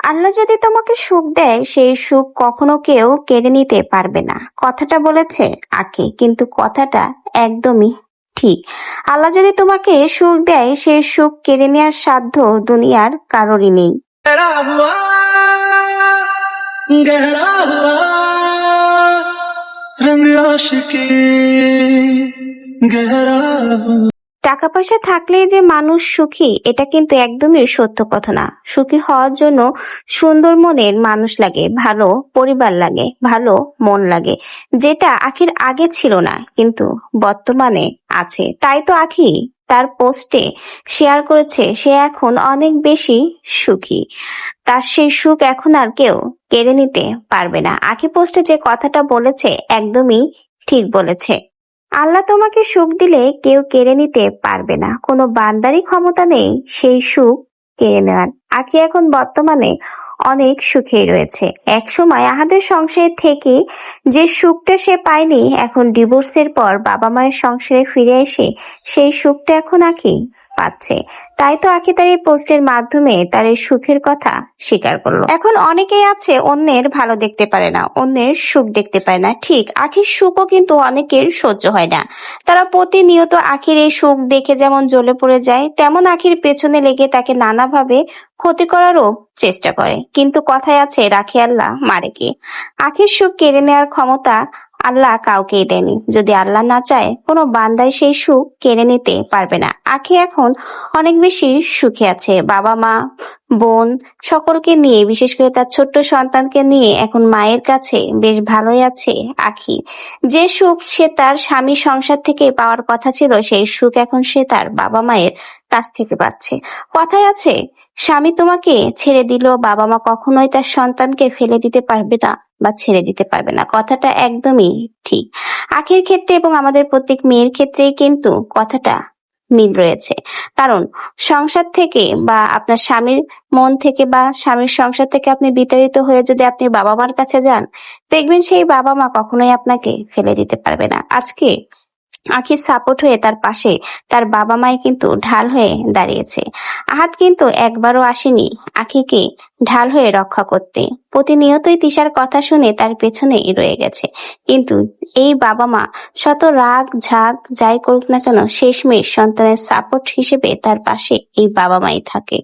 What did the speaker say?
আল্লাহ যদি তোমাকে সুখ দেয় সেই সুখ কখনো কেউ কেড়ে নিতে পারবে না, কথাটা বলেছে আঁকি। কিন্তু কথাটা একদমই ঠিক। আল্লাহ যদি তোমাকে সুখ দেয় সেই সুখ কেড়ে নেওয়ার সাধ্য দুনিয়ার কারোরই নেই। गहरा हुआ गहरा हुआ रंग आशिकी गहरा हुआ। টাকা পয়সা থাকলেই যে মানুষ সুখী, এটা কিন্তু একদমই সত্য কথা না। সুখী হওয়ার জন্য সুন্দর মনের মানুষ লাগে, ভালো পরিবার লাগে, ভালো মন লাগে, যেটা আখির আগে ছিল না কিন্তু বর্তমানে আছে। তাই তো আখি তার পোস্টে শেয়ার করেছে সে এখন অনেক বেশি সুখী। তার সেই সুখ এখন আর কেউ কেড়ে নিতে পারবে না। আখি পোস্টে যে কথাটা বলেছে একদমই ঠিক বলেছে। আল্লাহ তোমাকে সুখ দিলে কেউ কেড়ে নিতে পারবে না, কোনো বান্দারই ক্ষমতা নেই সেই সুখ কেড়ে নেওয়ার। আখি এখন বর্তমানে অনেক সুখেই রয়েছে। এক সময় আহাদের সংসারে থেকে যে সুখটা সে পায়নি, এখন ডিভোর্সের পর বাবা মায়ের সংসারে ফিরে এসে সেই সুখটা এখন আখি পাচ্ছে। তাই তো আখি তার এই পোস্টের মাধ্যমে তার এই সুখের কথা স্বীকার করলো। এখন অনেকেই আছে অন্যের ভালো দেখতে পারে না, অন্যের সুখ দেখতে পায় না। ঠিক আখির সুখও কিন্তু অনেকের সহ্য হয় না। তারা প্রতিনিয়ত আখির এই সুখ দেখে যেমন জ্বলে পড়ে যায়, তেমন আখির পেছনে লেগে তাকে নানাভাবে ক্ষতি করারও চেষ্টা করে। কিন্তু কথায় আছে রাখে আল্লাহ মারে কে। আখির সুখ কেড়ে নেওয়ার ক্ষমতা আল্লাহ কাউকেই দেয়নি। যদি আল্লাহ না চায় কোনো বান্দাই সেই সুখ কেড়ে নিতে পারবে না। আখি এখন অনেক বেশি সুখে আছে। বাবা মা বোন সকলকে নিয়ে, বিশেষ করে তার ছোট্ট সন্তানকে নিয়ে এখন মায়ের কাছে বেশ ভালোই আছে আখি। যে সুখ সে তার স্বামী সংসার থেকে পাওয়ার কথা ছিল, সেই সুখ এখন সে তার বাবা মায়ের কাছ থেকে পাচ্ছে। কথায় আছে স্বামী তোমাকে ছেড়ে দিল, বাবা মা কখনোই তার সন্তানকে ফেলে দিতে পারবে না বা ছেড়ে দিতে পারবে না। কথাটা একদমই ঠিক। আখির ক্ষেত্রে এবং আমাদের প্রত্যেক মেয়ের ক্ষেত্রেই কিন্তু কথাটা মিল রয়েছে। কারণ সংসার থেকে বা আপনার স্বামীর মন থেকে বা স্বামীর সংসার থেকে আপনি বিতাড়িত হয়ে যদি আপনি বাবা মার কাছে যান, দেখবেন সেই বাবা মা কখনোই আপনাকে ফেলে দিতে পারবে না। আজকে আখির সাপোর্ট হয়ে তার পাশে তার বাবা মাই কিন্তু ঢাল হয়ে দাঁড়িয়েছে। আহাদ কিন্তু একবারও আসেনি আখিকে ঢাল হয়ে রক্ষা করতে। প্রতিনিয়তই তিশার কথা শুনে তার পেছনেই রয়ে গেছে। কিন্তু এই বাবা মা শত রাগ ঝাগ যাই করুক না কেন, শেষমেশ সন্তানের সাপোর্ট হিসেবে তার পাশে এই বাবা মাই থাকে।